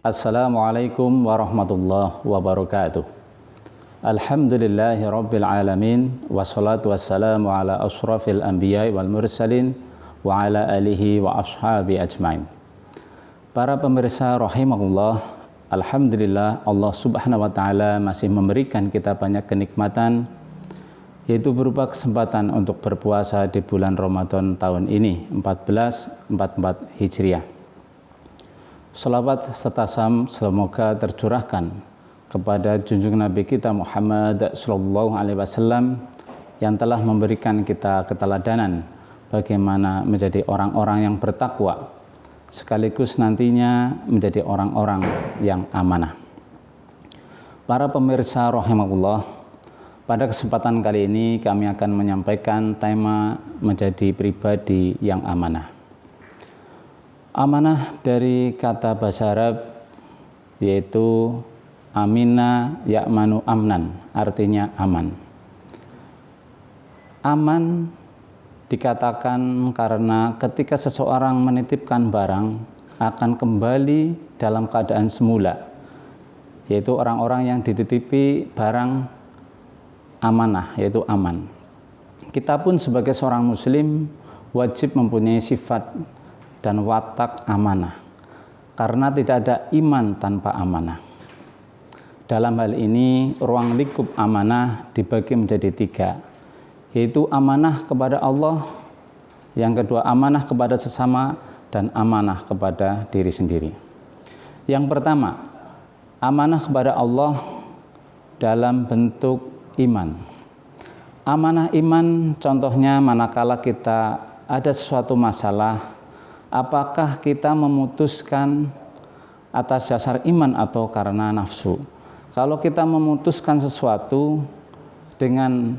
Assalamualaikum warahmatullahi wabarakatuh. Alhamdulillahi rabbil alamin. Wassalatu wassalamu ala ashrafil anbiya wal mursalin wa ala alihi wa ashabi ajmain. Para pemirsa rahimakumullah, alhamdulillah Allah subhanahu wa ta'ala masih memberikan kita banyak kenikmatan, yaitu berupa kesempatan untuk berpuasa di bulan Ramadan tahun ini 1444 Hijriah. Salawat serta salam semoga tercurahkan kepada junjungan Nabi kita Muhammad sallallahu alaihi wasallam yang telah memberikan kita keteladanan bagaimana menjadi orang-orang yang bertakwa sekaligus nantinya menjadi orang-orang yang amanah. Para pemirsa rahimakumullah, pada kesempatan kali ini kami akan menyampaikan tema menjadi pribadi yang amanah. Amanah dari kata bahasa Arab yaitu amina ya'manu amnan, artinya aman. Aman dikatakan karena ketika seseorang menitipkan barang akan kembali dalam keadaan semula, yaitu orang-orang yang dititipi barang amanah, yaitu aman. Kita pun sebagai seorang muslim wajib mempunyai sifat dan watak amanah, karena tidak ada iman tanpa amanah. Dalam hal ini ruang lingkup amanah dibagi menjadi 3, yaitu amanah kepada Allah, yang kedua amanah kepada sesama, dan amanah kepada diri sendiri. Yang pertama, amanah kepada Allah dalam bentuk iman. Amanah iman contohnya manakala kita ada sesuatu masalah, apakah kita memutuskan atas dasar iman atau karena nafsu? Kalau kita memutuskan sesuatu dengan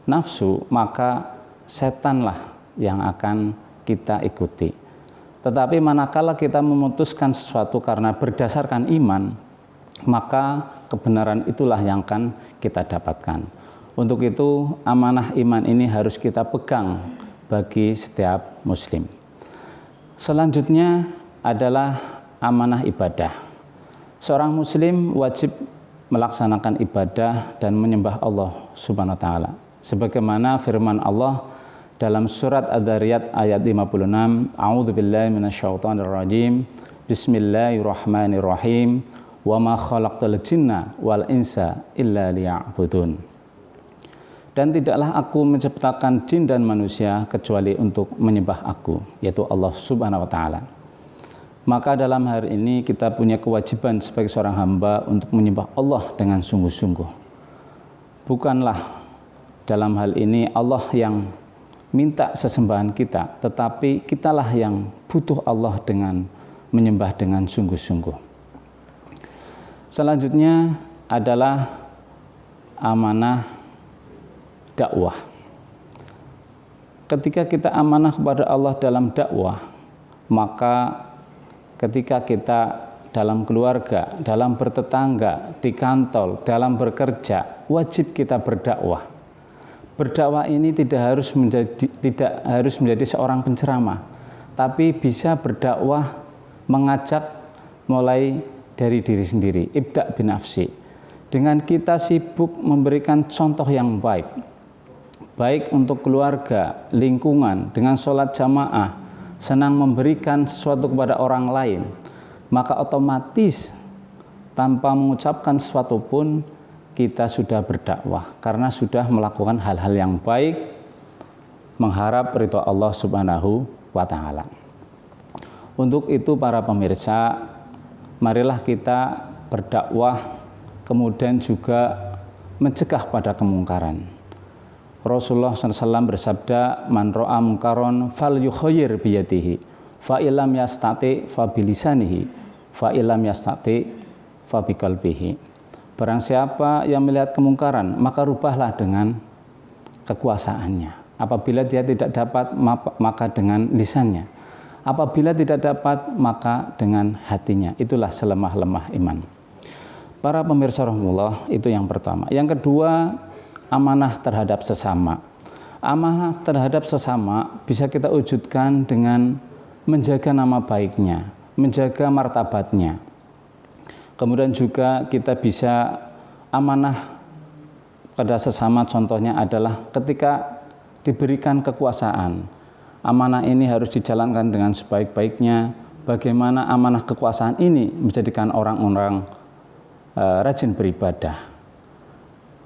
nafsu, maka setanlah yang akan kita ikuti. Tetapi manakala kita memutuskan sesuatu karena berdasarkan iman, maka kebenaran itulah yang akan kita dapatkan. Untuk itu amanah iman ini harus kita pegang bagi setiap muslim. Selanjutnya adalah amanah ibadah. Seorang muslim wajib melaksanakan ibadah dan menyembah Allah Subhanahu wa taala. Sebagaimana firman Allah dalam surat Ad-Dzariyat ayat 56, A'udzubillahi minasyaitonirrajim. Bismillahirrahmanirrahim. Wa ma khalaqtul jinna wal insa illa liya'budun. Dan tidaklah aku menciptakan jin dan manusia kecuali untuk menyembah aku, yaitu Allah Subhanahu wa taala. Maka dalam hari ini kita punya kewajiban sebagai seorang hamba untuk menyembah Allah dengan sungguh-sungguh. Bukanlah dalam hal ini Allah yang minta sesembahan kita, tetapi kitalah yang butuh Allah dengan menyembah dengan sungguh-sungguh. Selanjutnya adalah amanah dakwah. Ketika kita amanah kepada Allah dalam dakwah, maka ketika kita dalam keluarga, dalam bertetangga, di kantor, dalam bekerja, wajib kita berdakwah. Berdakwah ini tidak harus menjadi seorang penceramah, tapi bisa berdakwah mengajak mulai dari diri sendiri, ibda' binafsi. Dengan kita sibuk memberikan contoh yang baik untuk keluarga, lingkungan, dengan sholat jamaah, senang memberikan sesuatu kepada orang lain, maka otomatis tanpa mengucapkan sesuatu pun kita sudah berdakwah, karena sudah melakukan hal-hal yang baik, mengharap ridha Allah Subhanahu wa ta'ala. Untuk itu para pemirsa, marilah kita berdakwah, kemudian juga mencegah pada kemungkaran. Rasulullah SAW bersabda, man ro'a munkaron fal yukhayyir biyadihi, fa illam yastati fa bilisanihi, fa illam yastati fa biqalbihi. Barang siapa yang melihat kemungkaran, maka rubahlah dengan kekuasaannya. Apabila dia tidak dapat, maka dengan lisannya. Apabila tidak dapat, maka dengan hatinya. Itulah selemah-lemah iman. Para pemirsa rahimahullah, itu yang pertama. Yang kedua, amanah terhadap sesama. Amanah terhadap sesama bisa kita wujudkan dengan menjaga nama baiknya, menjaga martabatnya. Kemudian juga kita bisa amanah pada sesama, contohnya adalah ketika diberikan kekuasaan. Amanah ini harus dijalankan dengan sebaik-baiknya. Bagaimana amanah kekuasaan ini menjadikan orang-orang rajin beribadah.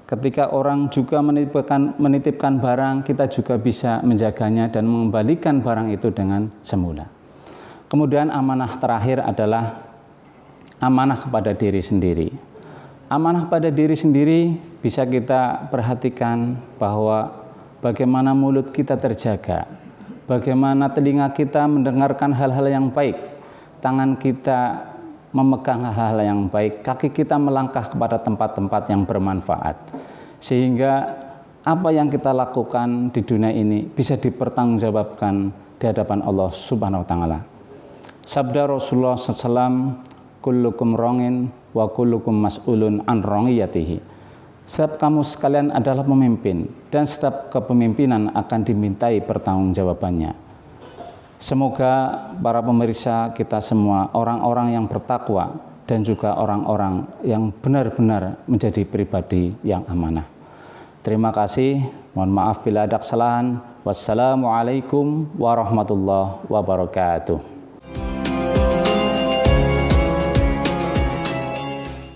Ketika orang juga menitipkan barang, kita juga bisa menjaganya dan mengembalikan barang itu dengan semula. Kemudian amanah terakhir adalah amanah kepada diri sendiri. Amanah pada diri sendiri bisa kita perhatikan bahwa bagaimana mulut kita terjaga, bagaimana telinga kita mendengarkan hal-hal yang baik, tangan kita memegang hal-hal yang baik, kaki kita melangkah kepada tempat-tempat yang bermanfaat. Sehingga apa yang kita lakukan di dunia ini bisa dipertanggungjawabkan di hadapan Allah Subhanahu wa taala. Sabda Rasulullah SAW, kullukum rongin wa kullukum mas'ulun an rongiyatihi. Setiap kamu sekalian adalah pemimpin, dan setiap kepemimpinan akan dimintai pertanggungjawabannya. Semoga para pemirsa kita semua orang-orang yang bertakwa dan juga orang-orang yang benar-benar menjadi pribadi yang amanah. Terima kasih, mohon maaf bila ada kesalahan. Wassalamualaikum warahmatullahi wabarakatuh.